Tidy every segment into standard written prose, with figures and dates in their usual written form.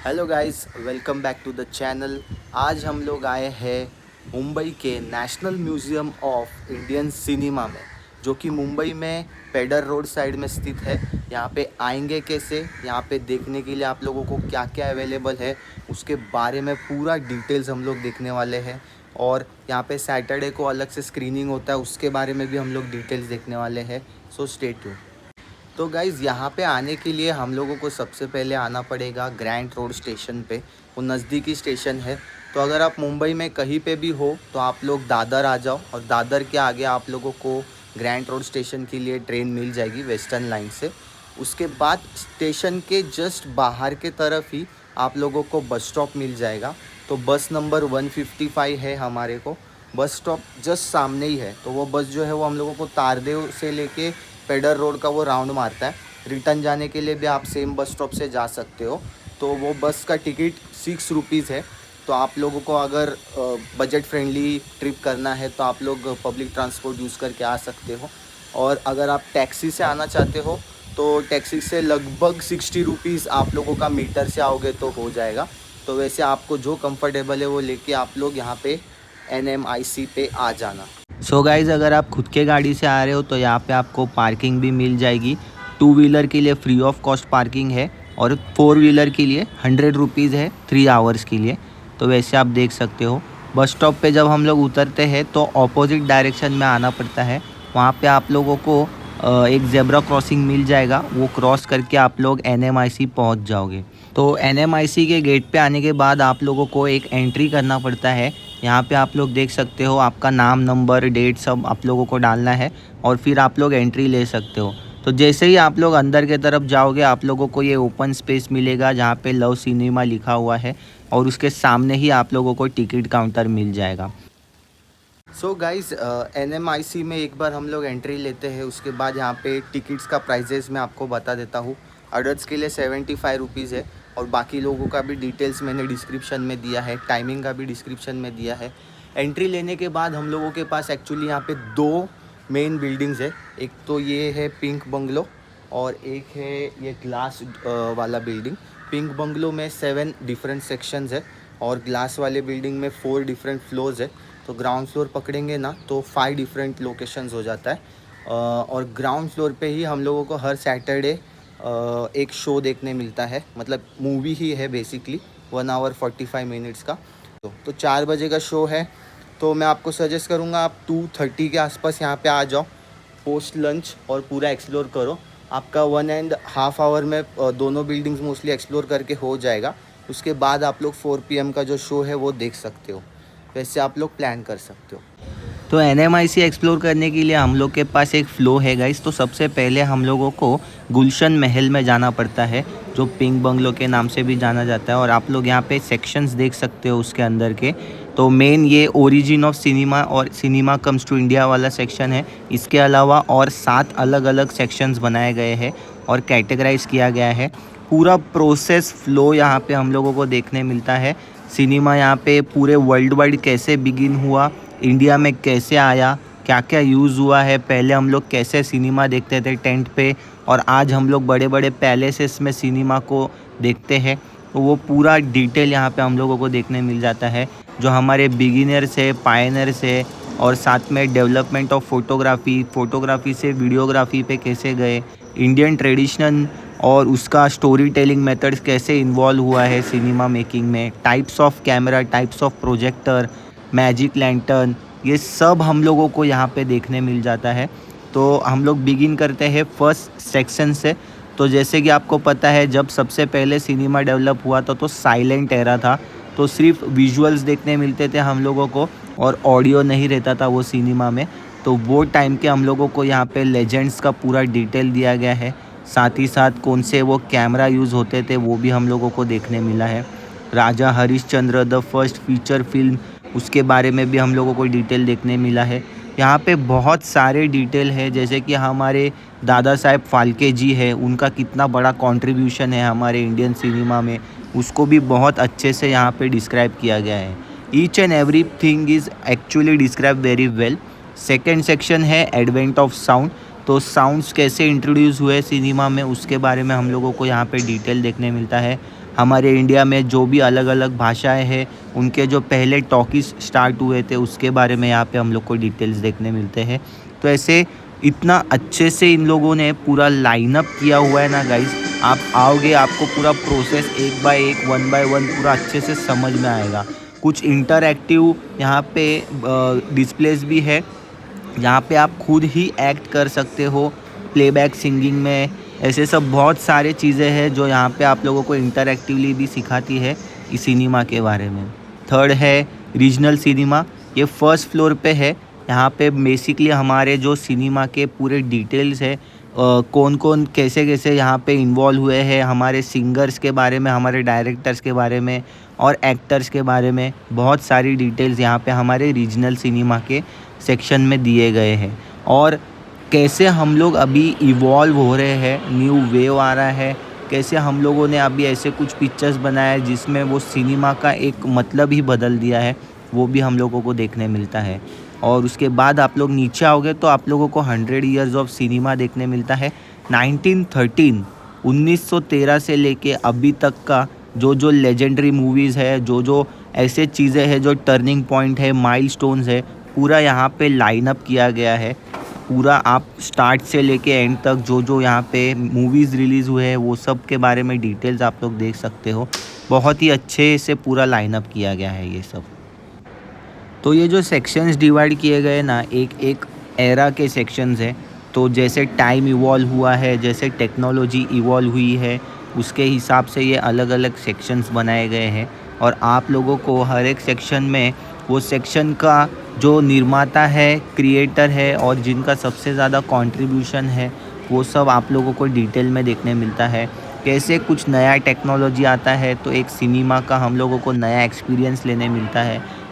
Hello guys, welcome back to the channel. आज हम लोग आए हैं मुंबई के national museum of Indian cinema में, जो कि मुंबई में पेडर रोड साइड में स्थित है। यहाँ पे आएंगे कैसे, यहाँ पे देखने के लिए आप लोगों को क्या क्या अवेलेबल है, उसके बारे में पूरा डिटेल्स हम लोग देखने वाले हैं। और यहाँ पे सैटरडे को अलग से स्क्रीनिंग होता है, उसके बारे में भी हम लोग डिटेल्स देखने वाले हैं। So stay tune. तो गाइज़, यहाँ पे आने के लिए हम लोगों को सबसे पहले आना पड़ेगा ग्रैंड रोड स्टेशन पे। वो नज़दीकी स्टेशन है। तो अगर आप मुंबई में कहीं पे भी हो तो आप लोग दादर आ जाओ, और दादर के आगे आप लोगों को ग्रैंड रोड स्टेशन के लिए ट्रेन मिल जाएगी वेस्टर्न लाइन से। उसके बाद स्टेशन के जस्ट बाहर के तरफ ही आप लोगों को बस स्टॉप मिल जाएगा। तो बस नंबर 155 है हमारे को। बस स्टॉप जस्ट सामने ही है। तो वो बस जो है वो हम लोगों को तारदेव से लेके पेडर रोड का वो राउंड मारता है। रिटर्न जाने के लिए भी आप सेम बस स्टॉप से जा सकते हो। तो वो बस का टिकट 6 रुपीज़ है। तो आप लोगों को अगर बजट फ्रेंडली ट्रिप करना है तो आप लोग पब्लिक ट्रांसपोर्ट यूज़ करके आ सकते हो। और अगर आप टैक्सी से आना चाहते हो तो टैक्सी से लगभग 60 रुपीज़ आप लोगों का मीटर से आओगे तो हो जाएगा। तो वैसे आपको जो कंफर्टेबल है वो लेके आप लोग यहाँ पे NMIC पे आ जाना। सो गाइज़, अगर आप खुद के गाड़ी से आ रहे हो तो यहाँ पे आपको पार्किंग भी मिल जाएगी। 2 व्हीलर के लिए फ्री ऑफ कॉस्ट पार्किंग है, और 4 व्हीलर के लिए 100 रुपीज़ है 3 आवर्स के लिए। तो वैसे आप देख सकते हो। बस स्टॉप पे जब हम लोग उतरते हैं तो ऑपोजिट डायरेक्शन में आना पड़ता है। वहाँ पे आप लोगों को एक जेब्रा क्रॉसिंग मिल जाएगा। वो क्रॉस करके आप लोग NMIC पहुँच जाओगे। तो NMIC के गेट पे आने के बाद आप लोगों को एक एंट्री करना पड़ता है। यहाँ पे आप लोग देख सकते हो, आपका नाम, नंबर, डेट सब आप लोगों को डालना है, और फिर आप लोग एंट्री ले सकते हो। तो जैसे ही आप लोग अंदर के तरफ जाओगे आप लोगों को ये ओपन स्पेस मिलेगा जहाँ पे लव सिनेमा लिखा हुआ है, और उसके सामने ही आप लोगों को टिकट काउंटर मिल जाएगा। सो गाइज़, NMIC में एक बार हम लोग एंट्री लेते हैं, उसके बाद यहाँ पे टिकट्स का प्राइजेज़ मैं आपको बता देता हूँ। अडल्ट्स के लिए 75 रुपीज़ है, और बाकी लोगों का भी डिटेल्स मैंने डिस्क्रिप्शन में दिया है, टाइमिंग का भी डिस्क्रिप्शन में दिया है। एंट्री लेने के बाद हम लोगों के पास एक्चुअली यहाँ पे 2 मेन बिल्डिंग्स है। एक तो ये है पिंक बंगलो, और एक है ये ग्लास वाला बिल्डिंग। पिंक बंगलो में 7 डिफरेंट सेक्शंस है, और ग्लास वाले बिल्डिंग में 4 डिफरेंट फ्लोर्स है। तो ग्राउंड फ्लोर पकड़ेंगे ना तो 5 डिफरेंट लोकेशंस हो जाता है। और ग्राउंड फ्लोर पे ही हम लोगों को हर सैटरडे एक शो देखने मिलता है, मतलब मूवी ही है बेसिकली, 1 आवर 45 मिनट्स का। तो 4 बजे का शो है। तो मैं आपको सजेस्ट करूँगा आप 2:30 के आसपास यहाँ पे आ जाओ पोस्ट लंच, और पूरा एक्सप्लोर करो। आपका 1.5 आवर में दोनों बिल्डिंग्स मोस्टली एक्सप्लोर करके हो जाएगा। उसके बाद आप लोग 4 PM का जो शो है वो देख सकते हो। वैसे आप लोग प्लान कर सकते हो। तो NMIC एक्सप्लोर करने के लिए हम लोग के पास एक फ़्लो है गाइस। तो सबसे पहले हम लोगों को गुलशन महल में जाना पड़ता है, जो पिंक बंगलो के नाम से भी जाना जाता है। और आप लोग यहाँ पे सेक्शंस देख सकते हो उसके अंदर के। तो मेन ये ओरिजिन ऑफ सिनेमा और सिनेमा कम्स टू इंडिया वाला सेक्शन है। इसके अलावा और 7 अलग अलग सेक्शंस बनाए गए हैं और कैटेगराइज किया गया है। पूरा प्रोसेस फ़्लो यहाँ पे हम लोगों को देखने मिलता है। सिनेमा यहाँ पे पूरे वर्ल्ड वाइड कैसे बिगिन हुआ, इंडिया में कैसे आया, क्या क्या यूज़ हुआ है, पहले हम लोग कैसे सिनेमा देखते थे टेंट पे, और आज हम लोग बड़े बड़े पैलेसेस में सिनेमा को देखते हैं। तो वो पूरा डिटेल यहाँ पे हम लोगों को देखने मिल जाता है, जो हमारे बिगिनर्स है, पायनर्स है, और साथ में डेवलपमेंट ऑफ फोटोग्राफी से वीडियोग्राफी पे कैसे गए, इंडियन ट्रेडिशनल और उसका स्टोरी टेलिंग मेथड्स कैसे इन्वॉल्व हुआ है सिनेमा मेकिंग में, types of camera, types of projector, magic lantern, ये सब हम लोगों को यहाँ पे देखने मिल जाता है। तो हम लोग बिगिन करते हैं फर्स्ट सेक्शन से। तो जैसे कि आपको पता है, जब सबसे पहले सिनेमा डेवलप हुआ था तो साइलेंट एरा था। तो सिर्फ विजुअल्स देखने मिलते थे हम लोगों को, और ऑडियो नहीं रहता था वो सिनेमा में। तो वो टाइम के हम लोगों को यहाँ पे लेजेंड्स का पूरा डिटेल दिया गया है। साथ ही साथ कौन से वो कैमरा यूज़ होते थे वो भी हम लोगों को देखने मिला है। Raja Harishchandra the first feature film, उसके बारे में भी हम लोगों को डिटेल देखने मिला है। यहाँ पे बहुत सारे डिटेल है, जैसे कि हमारे दादा साहेब फाल्के जी है, उनका कितना बड़ा कंट्रीब्यूशन है हमारे इंडियन सिनेमा में, उसको भी बहुत अच्छे से यहाँ पे डिस्क्राइब किया गया है। Each and every thing is actually describe very well. Second section है एडवेंट ऑफ साउंड। तो साउंड्स कैसे इंट्रोड्यूस हुए सिनेमा में, उसके बारे में हम लोगों को यहाँ पे डिटेल देखने मिलता है। हमारे इंडिया में जो भी अलग अलग भाषाएं हैं उनके जो पहले टॉकीज स्टार्ट हुए थे उसके बारे में यहाँ पे हम लोग को डिटेल्स देखने मिलते हैं। तो ऐसे इतना अच्छे से इन लोगों ने पूरा लाइनअप किया हुआ है ना गाइस, आप आओगे आपको पूरा प्रोसेस एक बाय एक, वन बाय वन पूरा अच्छे से समझ में आएगा। कुछ इंटरैक्टिव यहाँ पे डिस्प्लेस भी है, यहाँ पे आप खुद ही एक्ट कर सकते हो प्लेबैक सिंगिंग में। ऐसे सब बहुत सारे चीज़ें हैं जो यहाँ पे आप लोगों को इंटरैक्टिवली भी सिखाती है इस सिनेमा के बारे में। थर्ड है रीजनल सिनेमा, ये फर्स्ट फ्लोर पे है। यहाँ पे बेसिकली हमारे जो सिनेमा के पूरे डिटेल्स है, कौन कौन कैसे कैसे यहाँ पे इन्वॉल्व हुए हैं, हमारे सिंगर्स के बारे में, हमारे डायरेक्टर्स के बारे में और एक्टर्स के बारे में बहुत सारी डिटेल्स यहाँ पे हमारे रीजनल सिनेमा के सेक्शन में दिए गए हैं। और कैसे हम लोग अभी इवॉल्व हो रहे हैं, न्यू वेव आ रहा है, कैसे हम लोगों ने अभी ऐसे कुछ पिक्चर्स बनाए जिसमें वो सिनेमा का एक मतलब ही बदल दिया है, वो भी हम लोगों को देखने मिलता है। और उसके बाद आप लोग नीचे आओगे तो आप लोगों को 100 ईयर्स ऑफ सिनेमा देखने मिलता है। 1913 से लेके अभी तक का जो जो लेजेंडरी मूवीज़ है, जो जो ऐसे चीज़ें हैं जो टर्निंग पॉइंट है, माइलस्टोन्स है, पूरा यहाँ पे लाइनअप किया गया है। पूरा आप स्टार्ट से लेके एंड तक जो जो यहाँ पे मूवीज़ रिलीज़ हुए हैं वो सब के बारे में डिटेल्स आप लोग देख सकते हो। बहुत ही अच्छे से पूरा लाइनअप किया गया है ये सब। तो ये जो सेक्शंस डिवाइड किए गए ना, एक एक एरा के सेक्शंस हैं। तो जैसे टाइम इवॉल्व हुआ है, जैसे टेक्नोलॉजी इवॉल्व हुई है, उसके हिसाब से ये अलग अलग सेक्शंस बनाए गए हैं। और आप लोगों को हर एक सेक्शन में वो सेक्शन का जो निर्माता है, क्रिएटर है और जिनका सबसे ज़्यादा कंट्रीब्यूशन है, वो सब आप लोगों को डिटेल में देखने मिलता है। कैसे कुछ नया टेक्नोलॉजी आता है तो एक सिनेमा का हम लोगों को नया एक्सपीरियंस लेने मिलता है।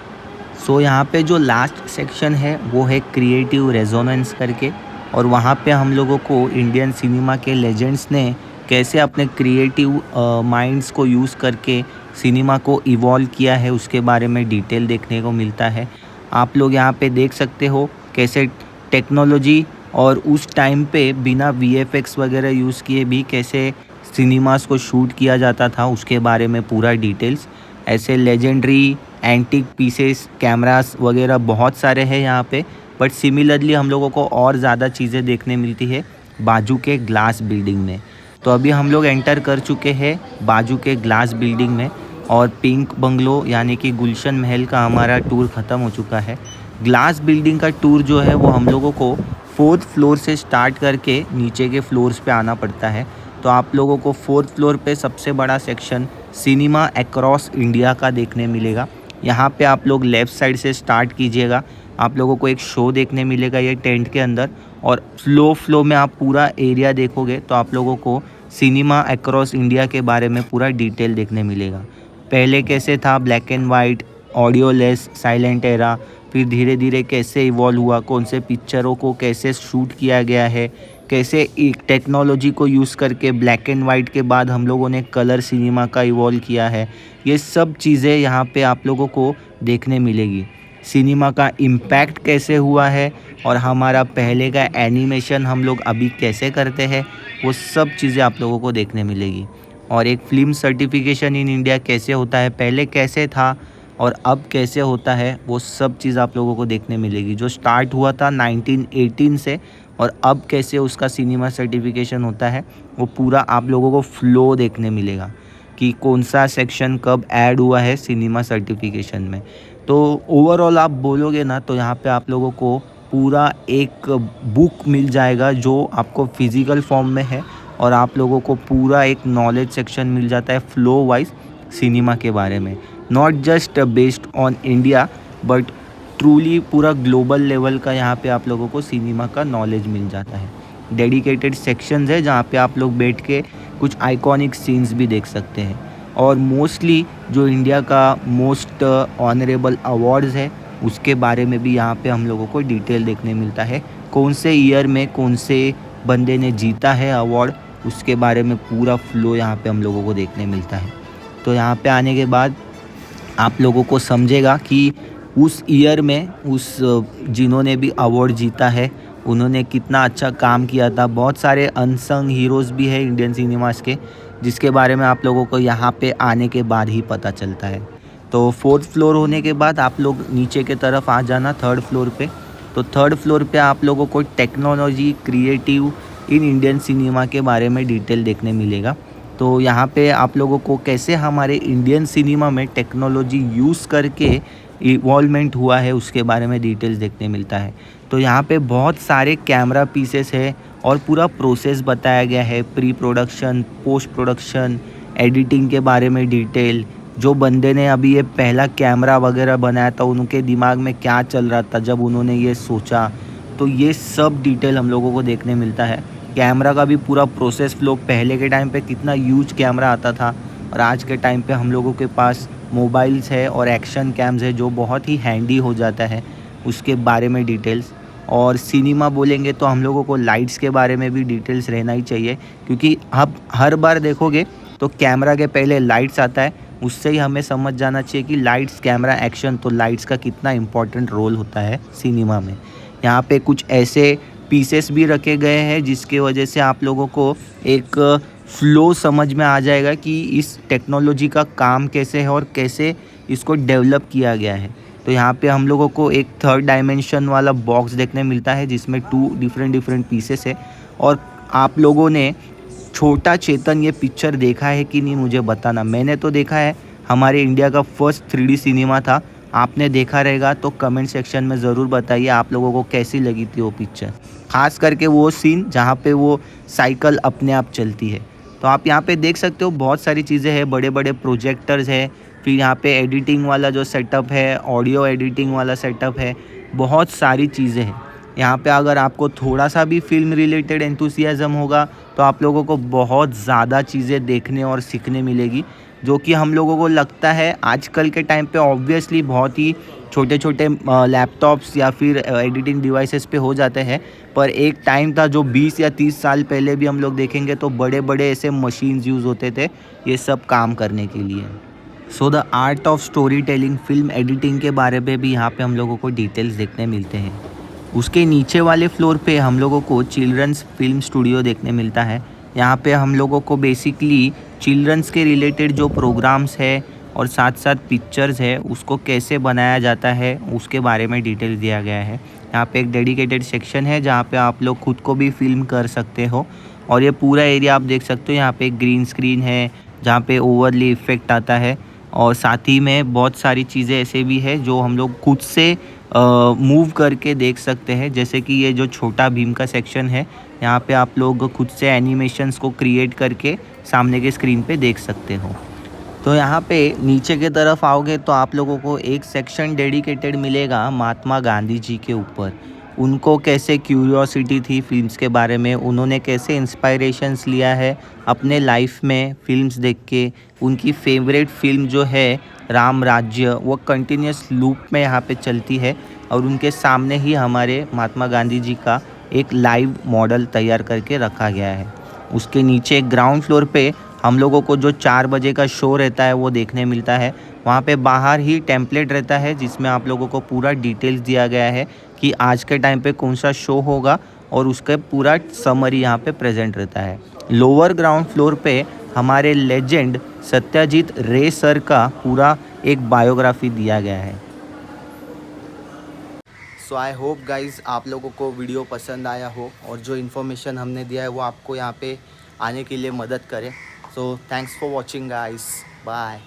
सो यहाँ पे जो लास्ट सेक्शन है वो है क्रिएटिव रेजोनेंस करके, और वहाँ पे हम लोगों को इंडियन सिनेमा के लेजेंड्स ने कैसे अपने क्रिएटिव माइंड्स को यूज़ करके सिनेमा को इवॉल्व किया है उसके बारे में डिटेल देखने को मिलता है। आप लोग यहाँ पे देख सकते हो कैसे टेक्नोलॉजी और उस टाइम पे बिना VFX वगैरह यूज़ किए भी कैसे सिनेमास को शूट किया जाता था उसके बारे में पूरा डिटेल्स। ऐसे लेजेंडरी एंटीक पीसेस, कैमरास वगैरह बहुत सारे हैं यहाँ पे। बट सिमिलरली हम लोगों को और ज़्यादा चीज़ें देखने मिलती है बाजू के ग्लास बिल्डिंग में। तो अभी हम लोग एंटर कर चुके हैं बाजू के ग्लास बिल्डिंग में, और पिंक बंगलो यानी कि गुलशन महल का हमारा टूर ख़त्म हो चुका है। ग्लास बिल्डिंग का टूर जो है वो हम लोगों को 4th फ्लोर से स्टार्ट करके नीचे के फ्लोर्स पे आना पड़ता है। तो आप लोगों को 4th फ्लोर पे सबसे बड़ा सेक्शन सिनेमा अक्रॉस इंडिया का देखने मिलेगा। यहाँ पे आप लोग लेफ़्ट साइड से स्टार्ट कीजिएगा, आप लोगों को एक शो देखने मिलेगा ये टेंट के अंदर, और स्लो फ्लो में आप पूरा एरिया देखोगे तो आप लोगों को सिनेमा अक्रॉस इंडिया के बारे में पूरा डिटेल देखने मिलेगा। पहले कैसे था, black and white, audio less, silent era, फिर धीरे धीरे कैसे इवॉल्व हुआ, कौन से पिक्चरों को कैसे शूट किया गया है, कैसे एक टेक्नोलॉजी को यूज़ करके ब्लैक एंड वाइट के बाद हम लोगों ने कलर सिनेमा का इवॉल्व किया है। ये सब चीज़ें यहाँ पे आप लोगों को देखने मिलेगी। सिनेमा का इम्पैक्ट कैसे हुआ है और हमारा पहले का एनिमेशन हम लोग अभी कैसे करते हैं, वो सब चीज़ें आप लोगों को देखने मिलेगी। और एक फ़िल्म सर्टिफिकेशन इन इंडिया कैसे होता है, पहले कैसे था और अब कैसे होता है, वो सब चीज़ आप लोगों को देखने मिलेगी। जो स्टार्ट हुआ था 1918 से और अब कैसे उसका सिनेमा सर्टिफिकेशन होता है, वो पूरा आप लोगों को फ्लो देखने मिलेगा कि कौन सा सेक्शन कब ऐड हुआ है सिनेमा सर्टिफिकेशन में। तो ओवरऑल आप बोलोगे ना तो यहाँ पे आप लोगों को पूरा एक बुक मिल जाएगा जो आपको फिज़िकल फॉर्म में है, और आप लोगों को पूरा एक नॉलेज सेक्शन मिल जाता है फ्लो वाइज सिनेमा के बारे में। Not just based on India but truly पूरा ग्लोबल लेवल का यहाँ पे आप लोगों को सिनेमा का नॉलेज मिल जाता है। डेडिकेटेड सेक्शंस है जहाँ पे आप लोग बैठ के कुछ आइकॉनिक सीन्स भी देख सकते हैं। और मोस्टली जो इंडिया का मोस्ट ऑनरेबल अवार्ड्स है उसके बारे में भी यहाँ पे हम लोगों को डिटेल देखने मिलता है। कौन से ईयर में कौन से बंदे ने जीता है अवार्ड, उसके बारे में पूरा फ्लो यहाँ पे हम लोगों को देखने मिलता है। तो यहाँ पे आने के बाद आप लोगों को समझेगा कि उस ईयर में उस जिन्होंने भी अवार्ड जीता है उन्होंने कितना अच्छा काम किया था। बहुत सारे अनसंग हीरोज़ भी है इंडियन सिनेमास के जिसके बारे में आप लोगों को यहाँ पे आने के बाद ही पता चलता है। तो 4th फ्लोर होने के बाद आप लोग नीचे के तरफ आ जाना 3rd फ्लोर पे। तो 3rd फ्लोर पे आप लोगों को technology creative in Indian cinema के बारे में डिटेल देखने मिलेगा। तो यहाँ पे आप लोगों को कैसे हमारे इंडियन सिनेमा में टेक्नोलॉजी यूज़ करके इवॉल्वमेंट हुआ है उसके बारे में डिटेल्स देखने मिलता है। तो यहाँ पे बहुत सारे कैमरा पीसेस है और पूरा प्रोसेस बताया गया है, pre production, post production, editing के बारे में डिटेल, जो बंदे ने अभी ये पहला कैमरा वगैरह बनाया था उनके दिमाग में क्या चल रहा था जब उन्होंने ये सोचा। तो ये सब डिटेल हम लोगों को देखने मिलता है। कैमरा का भी पूरा प्रोसेस फ्लो, पहले के टाइम पे कितना ह्यूज कैमरा आता था और आज के टाइम पे हम लोगों के पास मोबाइल्स है और एक्शन कैम्स है जो बहुत ही हैंडी हो जाता है, उसके बारे में डिटेल्स। और सिनेमा बोलेंगे तो हम लोगों को लाइट्स के बारे में भी डिटेल्स रहना ही चाहिए, क्योंकि आप हर बार देखोगे तो कैमरा के पहले लाइट्स आता है, उससे ही हमें समझ जाना चाहिए कि लाइट्स, कैमरा, एक्शन, तो लाइट्स का कितना इम्पोर्टेंट रोल होता है सिनेमा में। यहाँ पे कुछ ऐसे पीसेस भी रखे गए हैं जिसके वजह से आप लोगों को एक फ्लो समझ में आ जाएगा कि इस टेक्नोलॉजी का काम कैसे है और कैसे इसको डेवलप किया गया है। तो यहाँ पे हम लोगों को एक 3rd डायमेंशन वाला बॉक्स देखने मिलता है जिसमें 2 डिफरेंट पीसेस है। और आप लोगों ने छोटा चेतन ये पिक्चर देखा है कि नहीं मुझे बताना। मैंने तो देखा है, हमारे इंडिया का फर्स्ट 3D सिनेमा था। आपने देखा रहेगा तो कमेंट सेक्शन में ज़रूर बताइए आप लोगों को कैसी लगी थी वो पिक्चर, ख़ास करके वो सीन जहाँ पे वो साइकिल अपने आप चलती है। तो आप यहाँ पे देख सकते हो बहुत सारी चीज़ें हैं, बड़े बड़े प्रोजेक्टर्स है, फिर यहाँ पे एडिटिंग वाला जो सेटअप है, ऑडियो एडिटिंग वाला सेटअप है, बहुत सारी चीज़ें हैं यहाँ पे। अगर आपको थोड़ा सा भी फिल्म रिलेटेड एंथुसियाज़म होगा तो आप लोगों को बहुत ज़्यादा चीज़ें देखने और सीखने मिलेगी, जो कि हम लोगों को लगता है आजकल के टाइम पे ऑब्वियसली बहुत ही छोटे छोटे लैपटॉप्स या फिर एडिटिंग डिवाइसेस पे हो जाते हैं। पर एक टाइम था जो 20 या 30 साल पहले भी हम लोग देखेंगे तो बड़े बड़े ऐसे मशीन्स यूज़ होते थे ये सब काम करने के लिए। So the art of story telling, film editing के बारे में भी यहाँ पे हम लोगों को डिटेल्स देखने मिलते हैं। उसके नीचे वाले फ्लोर पे हम लोगों को चिल्ड्रंस फिल्म स्टूडियो देखने मिलता है। यहाँ पे हम लोगों को बेसिकली चिल्ड्रंस के रिलेटेड जो प्रोग्राम्स है और साथ साथ पिक्चर्स है उसको कैसे बनाया जाता है उसके बारे में डिटेल दिया गया है। यहाँ पे एक डेडिकेटेड सेक्शन है जहाँ पे आप लोग खुद को भी फिल्म कर सकते हो। और ये पूरा एरिया आप देख सकते हो, यहाँ पे एक ग्रीन स्क्रीन है जहाँ पे ओवरली इफेक्ट आता है। और साथ ही में बहुत सारी चीज़ें ऐसे भी है जो हम लोग खुद से मूव करके देख सकते हैं, जैसे कि ये जो छोटा भीम का सेक्शन है यहाँ पे आप लोग खुद से एनिमेशंस को क्रिएट करके सामने के स्क्रीन पे देख सकते हो। तो यहाँ पे नीचे के तरफ आओगे तो आप लोगों को एक सेक्शन डेडिकेटेड मिलेगा महात्मा गांधी जी के ऊपर। उनको कैसे क्यूरियोसिटी थी फिल्म्स के बारे में, उन्होंने कैसे इंस्पायरेशंस लिया है अपने लाइफ में फिल्म्स देख के। उनकी फेवरेट फिल्म जो है राम राज्य, वो कंटिन्यूस लूप में यहाँ पे चलती है और उनके सामने ही हमारे महात्मा गांधी जी का एक लाइव मॉडल तैयार करके रखा गया है। उसके नीचे ग्राउंड फ्लोर पे हम लोगों को जो 4 बजे का शो रहता है वो देखने मिलता है। वहाँ पे बाहर ही टेम्पलेट रहता है जिसमें आप लोगों को पूरा डिटेल्स दिया गया है कि आज के टाइम पे कौन सा शो होगा और उसका पूरा समरी यहाँ पे प्रेजेंट रहता है। लोअर ग्राउंड फ्लोर पे हमारे लेजेंड सत्यजीत रे सर का पूरा एक बायोग्राफी दिया गया है। सो आई होप गाइज़ आप लोगों को वीडियो पसंद आया हो और जो इन्फॉर्मेशन हमने दिया है वो आपको यहाँ पे आने के लिए मदद करे। So thanks for watching guys, bye.